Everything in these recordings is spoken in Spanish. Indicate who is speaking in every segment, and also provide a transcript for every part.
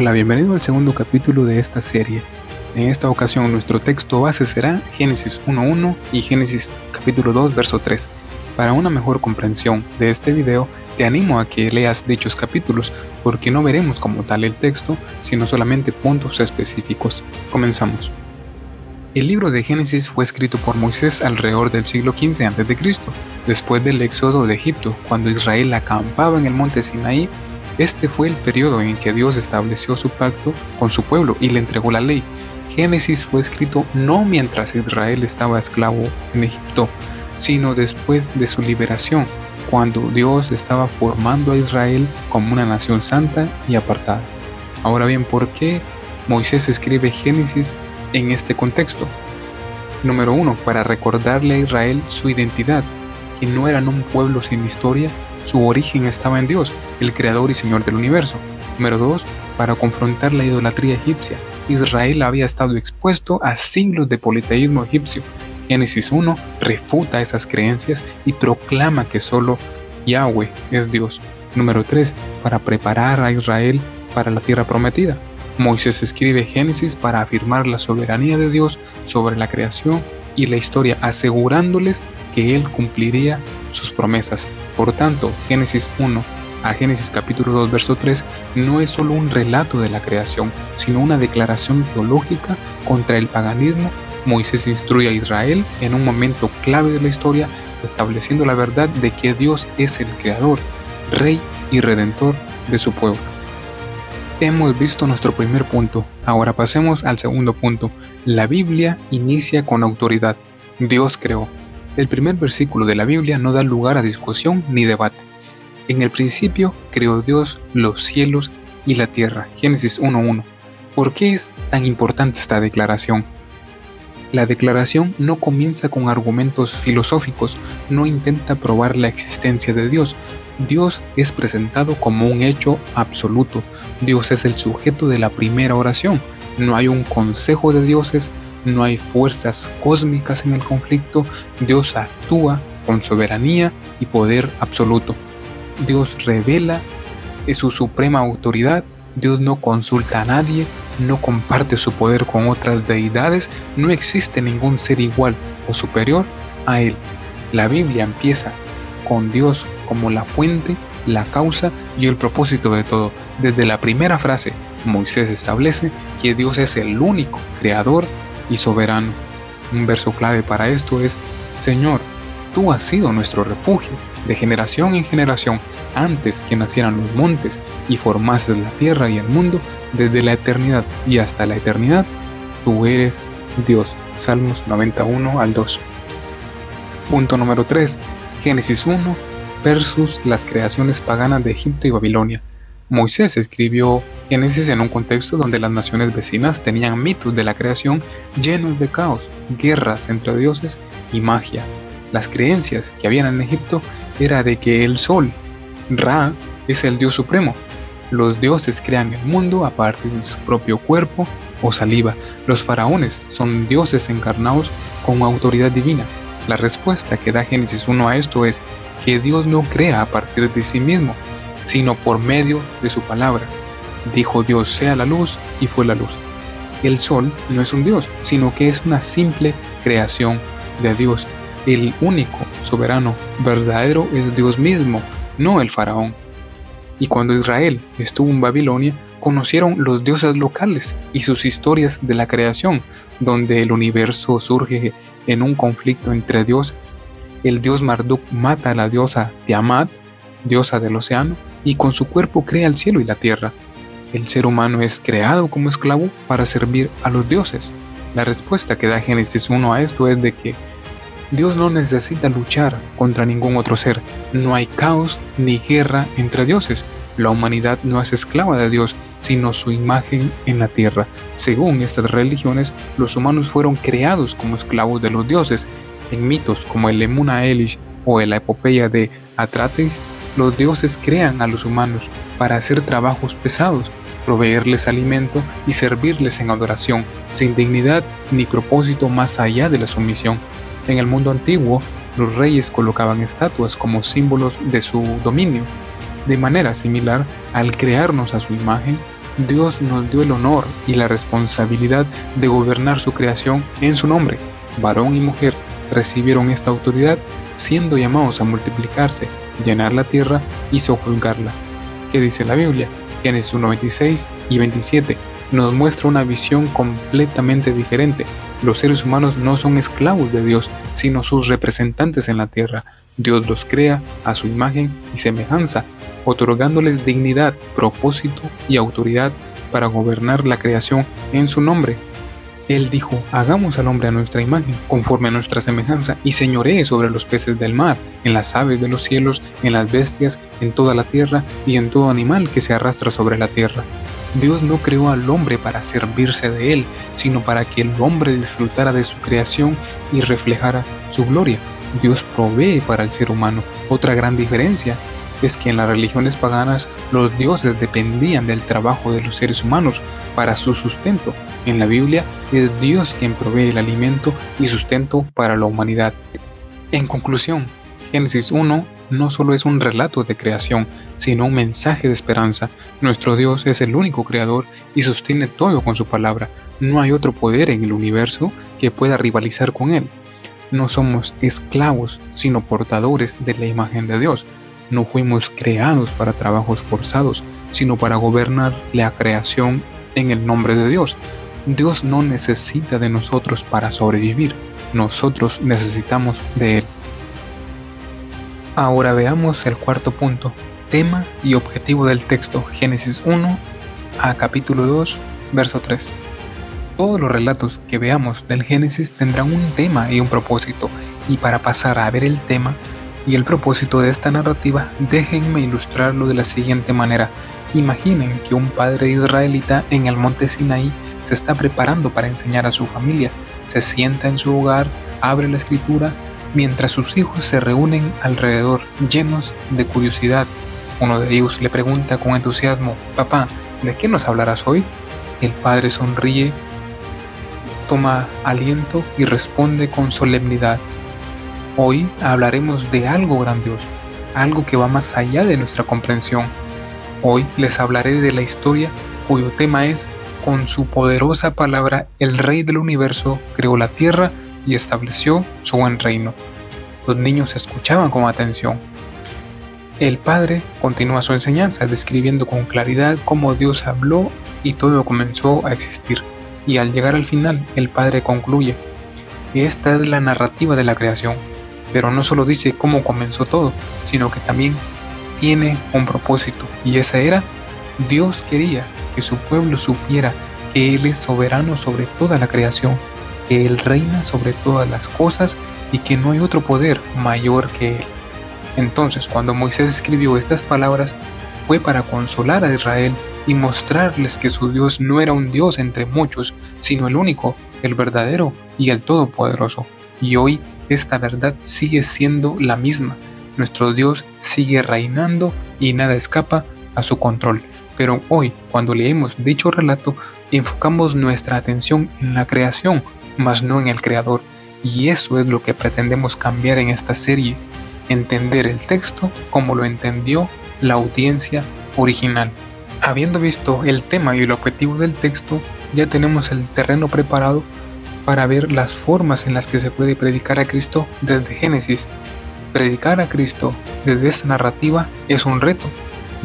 Speaker 1: Hola, bienvenido al segundo capítulo de esta serie. En esta ocasión nuestro texto base será Génesis 1.1 y Génesis capítulo 2, verso 3. Para una mejor comprensión de este video, te animo a que leas dichos capítulos porque no veremos como tal el texto, sino solamente puntos específicos. Comenzamos. El libro de Génesis fue escrito por Moisés alrededor del siglo XV a.C., después del éxodo de Egipto, cuando Israel acampaba en el monte Sinaí. Este fue el periodo en que Dios estableció su pacto con su pueblo y le entregó la ley. Génesis fue escrito no mientras Israel estaba esclavo en Egipto, sino después de su liberación, cuando Dios estaba formando a Israel como una nación santa y apartada. Ahora bien, ¿por qué Moisés escribe Génesis en este contexto? Número 1, para recordarle a Israel su identidad, que no eran un pueblo sin historia. Su origen estaba en Dios, el creador y señor del universo. Número 2, para confrontar la idolatría egipcia. Israel había estado expuesto a siglos de politeísmo egipcio. Génesis 1 refuta esas creencias y proclama que solo Yahweh es Dios. Número 3, para preparar a Israel para la tierra prometida. Moisés escribe Génesis para afirmar la soberanía de Dios sobre la creación y la historia, asegurándoles que Él cumpliría sus promesas. Por tanto, Génesis 1 a Génesis capítulo 2, verso 3 no es solo un relato de la creación, sino una declaración teológica contra el paganismo. Moisés instruye a Israel en un momento clave de la historia, estableciendo la verdad de que Dios es el creador, rey y redentor de su pueblo. Hemos visto nuestro primer punto, ahora pasemos al segundo punto. La Biblia inicia con autoridad. Dios creó. El primer versículo de la Biblia no da lugar a discusión ni debate. En el principio creó Dios los cielos y la tierra. Génesis 1.1. ¿Por qué es tan importante esta declaración? La declaración no comienza con argumentos filosóficos, no intenta probar la existencia de Dios. Dios es presentado como un hecho absoluto. Dios es el sujeto de la primera oración. No hay un consejo de dioses, no hay fuerzas cósmicas en el conflicto. Dios actúa con soberanía y poder absoluto. Dios revela su suprema autoridad. Dios no consulta a nadie, no comparte su poder con otras deidades. No existe ningún ser igual o superior a Él. La Biblia empieza con Dios como la fuente, la causa y el propósito de todo. Desde la primera frase, Moisés establece que Dios es el único creador y soberano. Un verso clave para esto es: Señor, tú has sido nuestro refugio de generación en generación, antes que nacieran los montes y formases la tierra y el mundo, desde la eternidad y hasta la eternidad, tú eres Dios. Salmos 91 al 2. Punto número 3. Génesis 1 versus las creaciones paganas de Egipto y Babilonia. Moisés escribió Génesis en un contexto donde las naciones vecinas tenían mitos de la creación llenos de caos, guerras entre dioses y magia. Las creencias que habían en Egipto era de que el sol, Ra, es el dios supremo. Los dioses crean el mundo a partir de su propio cuerpo o saliva. Los faraones son dioses encarnados con autoridad divina. La respuesta que da Génesis 1 a esto es que Dios no crea a partir de sí mismo, sino por medio de su palabra. Dijo Dios: sea la luz, y fue la luz. El sol no es un dios, sino que es una simple creación de Dios. El único soberano verdadero es Dios mismo, no el faraón. Y cuando Israel estuvo en Babilonia, conocieron los dioses locales y sus historias de la creación, donde el universo surge en un conflicto entre dioses. El dios Marduk mata a la diosa Tiamat, diosa del océano, y con su cuerpo crea el cielo y la tierra. El ser humano es creado como esclavo para servir a los dioses. La respuesta que da Génesis 1 a esto es de que Dios no necesita luchar contra ningún otro ser. No hay caos ni guerra entre dioses. La humanidad no es esclava de Dios, sino su imagen en la tierra. Según estas religiones, los humanos fueron creados como esclavos de los dioses. En mitos como el Emuna Elish o en la epopeya de Atrates, los dioses crean a los humanos para hacer trabajos pesados, proveerles alimento y servirles en adoración, sin dignidad ni propósito más allá de la sumisión. En el mundo antiguo, los reyes colocaban estatuas como símbolos de su dominio. De manera similar, al crearnos a su imagen, Dios nos dio el honor y la responsabilidad de gobernar su creación en su nombre. Varón y mujer recibieron esta autoridad, siendo llamados a multiplicarse, llenar la tierra y sojuzgarla. ¿Qué dice la Biblia? Génesis 1:26 y 27 nos muestra una visión completamente diferente. Los seres humanos no son esclavos de Dios, sino sus representantes en la tierra. Dios los crea a su imagen y semejanza, otorgándoles dignidad, propósito y autoridad para gobernar la creación en su nombre. Él dijo: hagamos al hombre a nuestra imagen, conforme a nuestra semejanza, y señoree sobre los peces del mar, en las aves de los cielos, en las bestias, en toda la tierra y en todo animal que se arrastra sobre la tierra. Dios no creó al hombre para servirse de él, sino para que el hombre disfrutara de su creación y reflejara su gloria. Dios provee para el ser humano. Otra gran diferencia es que en las religiones paganas los dioses dependían del trabajo de los seres humanos para su sustento. En la Biblia es Dios quien provee el alimento y sustento para la humanidad. En conclusión, Génesis 1 no solo es un relato de creación, sino un mensaje de esperanza. Nuestro Dios es el único creador y sostiene todo con su palabra. No hay otro poder en el universo que pueda rivalizar con él. No somos esclavos, sino portadores de la imagen de Dios. No fuimos creados para trabajos forzados, sino para gobernar la creación en el nombre de Dios. Dios no necesita de nosotros para sobrevivir. Nosotros necesitamos de Él. Ahora veamos el cuarto punto, tema y objetivo del texto, Génesis 1 a capítulo 2, verso 3. Todos los relatos que veamos del Génesis tendrán un tema y un propósito, y para pasar a ver el tema y el propósito de esta narrativa, déjenme ilustrarlo de la siguiente manera. Imaginen que un padre israelita en el monte Sinaí se está preparando para enseñar a su familia. Se sienta en su hogar, abre la escritura, mientras sus hijos se reúnen alrededor, llenos de curiosidad. Uno de ellos le pregunta con entusiasmo: «Papá, ¿de qué nos hablarás hoy?». El padre sonríe, toma aliento y responde con solemnidad: «Hoy hablaremos de algo grandioso, algo que va más allá de nuestra comprensión. Hoy les hablaré de la historia cuyo tema es: con su poderosa palabra el Rey del universo creó la tierra y estableció su buen reino». Los niños escuchaban con atención. El padre continúa su enseñanza, describiendo con claridad cómo Dios habló y todo comenzó a existir. Y al llegar al final, el padre concluye: esta es la narrativa de la creación. Pero no solo dice cómo comenzó todo, sino que también tiene un propósito. Y ese era: Dios quería que su pueblo supiera que Él es soberano sobre toda la creación, que Él reina sobre todas las cosas y que no hay otro poder mayor que Él. Entonces, cuando Moisés escribió estas palabras, fue para consolar a Israel y mostrarles que su Dios no era un Dios entre muchos, sino el único, el verdadero y el todopoderoso. Y hoy esta verdad sigue siendo la misma. Nuestro Dios sigue reinando y nada escapa a su control. Pero hoy, cuando leemos dicho relato, enfocamos nuestra atención en la creación, mas no en el Creador. Y eso es lo que pretendemos cambiar en esta serie: entender el texto como lo entendió la audiencia original. Habiendo visto el tema y el objetivo del texto, ya tenemos el terreno preparado para ver las formas en las que se puede predicar a Cristo desde Génesis. Predicar a Cristo desde esta narrativa es un reto,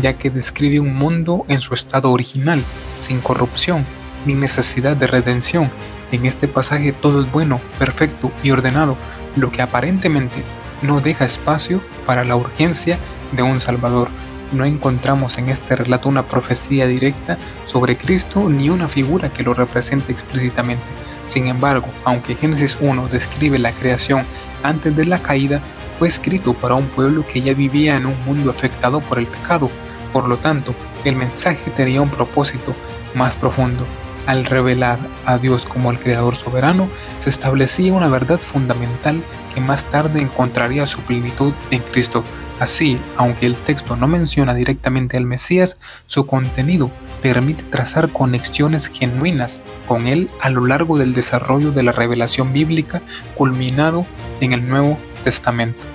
Speaker 1: ya que describe un mundo en su estado original, sin corrupción ni necesidad de redención. En este pasaje todo es bueno, perfecto y ordenado, lo que aparentemente no deja espacio para la urgencia de un Salvador. No encontramos en este relato una profecía directa sobre Cristo ni una figura que lo represente explícitamente. Sin embargo, aunque Génesis 1 describe la creación antes de la caída, fue escrito para un pueblo que ya vivía en un mundo afectado por el pecado. Por lo tanto, el mensaje tenía un propósito más profundo. Al revelar a Dios como el Creador soberano, se establecía una verdad fundamental que más tarde encontraría su plenitud en Cristo. Así, aunque el texto no menciona directamente al Mesías, su contenido permite trazar conexiones genuinas con él a lo largo del desarrollo de la revelación bíblica, culminado en el Nuevo Testamento.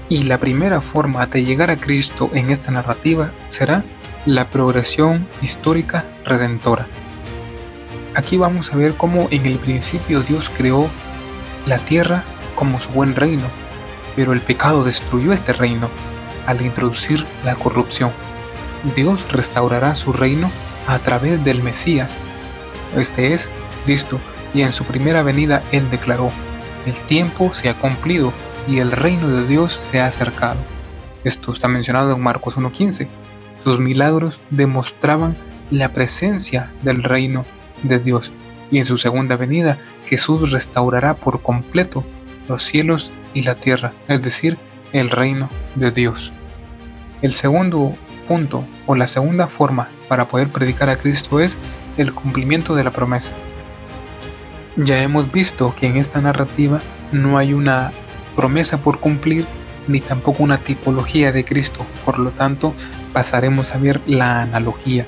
Speaker 1: Y la primera forma de llegar a Cristo en esta narrativa será la progresión histórica redentora. Aquí vamos a ver cómo en el principio Dios creó la tierra como su buen reino, pero el pecado destruyó este reino al introducir la corrupción. Dios restaurará su reino a través del Mesías, este es Cristo, y en su primera venida Él declaró: el tiempo se ha cumplido y el reino de Dios se ha acercado. Esto está mencionado en Marcos 1:15. Sus milagros demostraban la presencia del reino de Dios, y en su segunda venida Jesús restaurará por completo los cielos y la tierra, es decir, el reino de Dios. El segundo punto o la segunda forma para poder predicar a Cristo es el cumplimiento de la promesa. Ya hemos visto que en esta narrativa no hay una promesa por cumplir ni tampoco una tipología de Cristo, por lo tanto pasaremos a ver la analogía.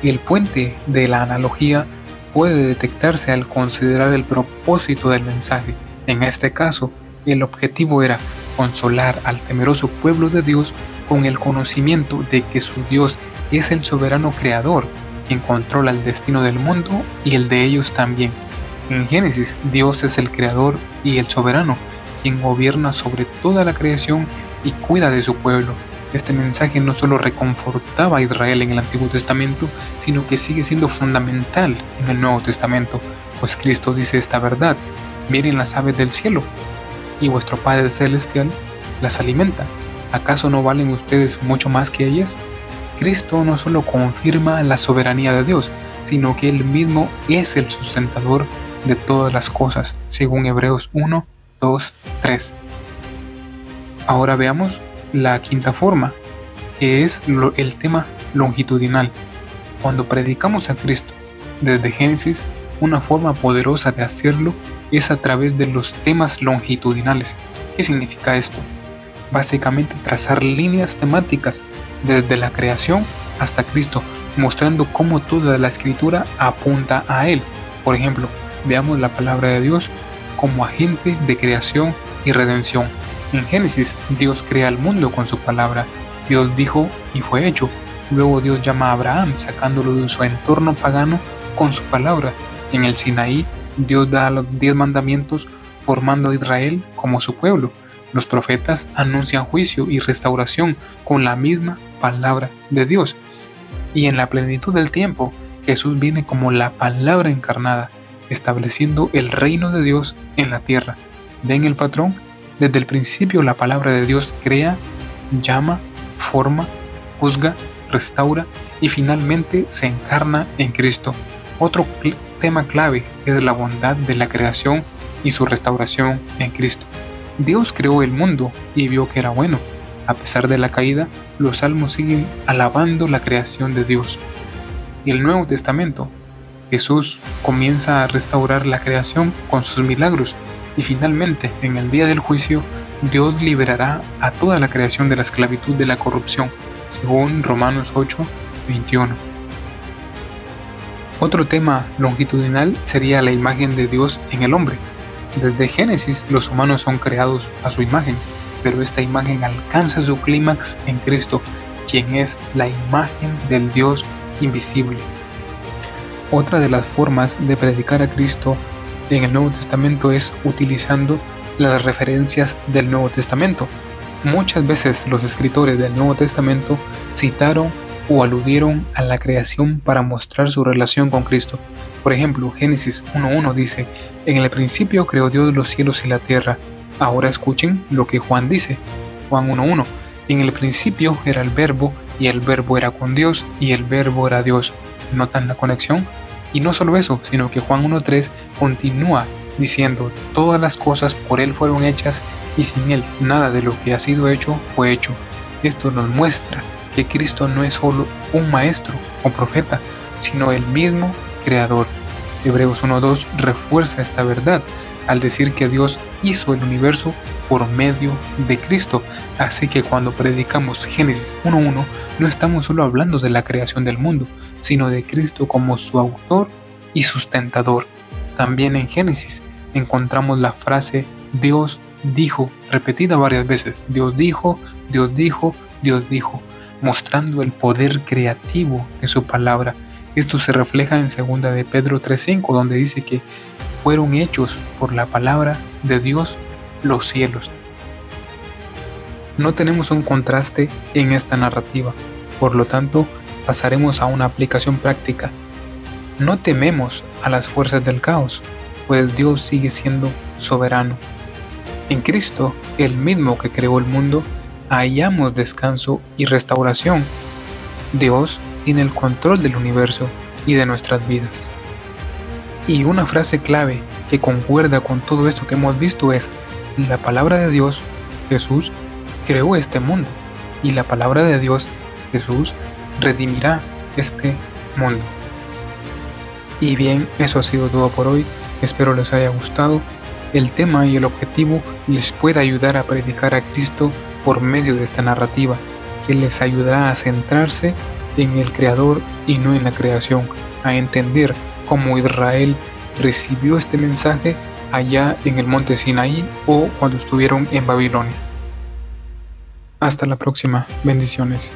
Speaker 1: El puente de la analogía puede detectarse al considerar el propósito del mensaje. En este caso, el objetivo era consolar al temeroso pueblo de Dios con el conocimiento de que su Dios es el soberano creador, quien controla el destino del mundo y el de ellos también. En Génesis, Dios es el creador y el soberano, quien gobierna sobre toda la creación y cuida de su pueblo. Este mensaje no solo reconfortaba a Israel en el Antiguo Testamento, sino que sigue siendo fundamental en el Nuevo Testamento, pues Cristo dice esta verdad: miren las aves del cielo, y vuestro Padre Celestial las alimenta. ¿Acaso no valen ustedes mucho más que ellas? Cristo no solo confirma la soberanía de Dios, sino que Él mismo es el sustentador de todas las cosas, según Hebreos 1, 2, 3. Ahora veamos la quinta forma, que es el tema longitudinal. Cuando predicamos a Cristo desde Génesis, una forma poderosa de hacerlo es a través de los temas longitudinales. ¿Qué significa esto? Básicamente trazar líneas temáticas desde la creación hasta Cristo, mostrando cómo toda la escritura apunta a Él. Por ejemplo, veamos la palabra de Dios como agente de creación y redención. En Génesis, Dios crea el mundo con su palabra. Dios dijo y fue hecho. Luego Dios llama a Abraham, sacándolo de su entorno pagano con su palabra. En el Sinaí, Dios da los 10 mandamientos, formando a Israel como su pueblo. Los profetas anuncian juicio y restauración con la misma palabra de Dios. Y en la plenitud del tiempo, Jesús viene como la palabra encarnada, estableciendo el reino de Dios en la tierra. ¿Ven el patrón? Desde el principio la palabra de Dios crea, llama, forma, juzga, restaura y finalmente se encarna en Cristo. Otro tema clave es la bondad de la creación y su restauración en Cristo. Dios creó el mundo y vio que era bueno. A pesar de la caída, los salmos siguen alabando la creación de Dios. Y el Nuevo Testamento, Jesús comienza a restaurar la creación con sus milagros y finalmente, en el día del juicio, Dios liberará a toda la creación de la esclavitud de la corrupción, según Romanos 8, 21. Otro tema longitudinal sería la imagen de Dios en el hombre. Desde Génesis, los humanos son creados a su imagen, pero esta imagen alcanza su clímax en Cristo, quien es la imagen del Dios invisible. Otra de las formas de predicar a Cristo en el Nuevo Testamento es utilizando las referencias del Nuevo Testamento. Muchas veces los escritores del Nuevo Testamento citaron o aludieron a la creación para mostrar su relación con Cristo. Por ejemplo, Génesis 1:1 dice: en el principio creó Dios los cielos y la tierra. Ahora escuchen lo que Juan dice. Juan 1:1: en el principio era el verbo, y el verbo era con Dios, y el verbo era Dios. ¿Notan la conexión? Y no solo eso, sino que Juan 1:3 continúa diciendo: todas las cosas por Él fueron hechas, y sin Él nada de lo que ha sido hecho fue hecho. Esto nos muestra que Cristo no es solo un maestro o profeta, sino el mismo creador. Hebreos 1:2 refuerza esta verdad al decir que Dios hizo el universo por medio de Cristo. Así que cuando predicamos Génesis 1:1, no estamos solo hablando de la creación del mundo, sino de Cristo como su autor y sustentador. También en Génesis encontramos la frase Dios dijo, repetida varias veces. Dios dijo, Dios dijo, Dios dijo. mostrando el poder creativo de su palabra. Esto se refleja en 2 de Pedro 3:5, donde dice que fueron hechos por la palabra de Dios los cielos. No tenemos un contraste en esta narrativa, por lo tanto pasaremos a una aplicación práctica. No tememos a las fuerzas del caos, pues Dios sigue siendo soberano. En Cristo, el mismo que creó el mundo, hallamos descanso y restauración. Dios tiene el control del universo y de nuestras vidas. Y una frase clave que concuerda con todo esto que hemos visto es: la palabra de Dios, Jesús, creó este mundo, y la palabra de Dios, Jesús, redimirá este mundo. Y bien, eso ha sido todo por hoy. Espero les haya gustado. El tema y el objetivo les pueda ayudar a predicar a Cristo por medio de esta narrativa, que les ayudará a centrarse en el Creador y no en la creación, a entender cómo Israel recibió este mensaje allá en el monte Sinaí o cuando estuvieron en Babilonia. Hasta la próxima. Bendiciones.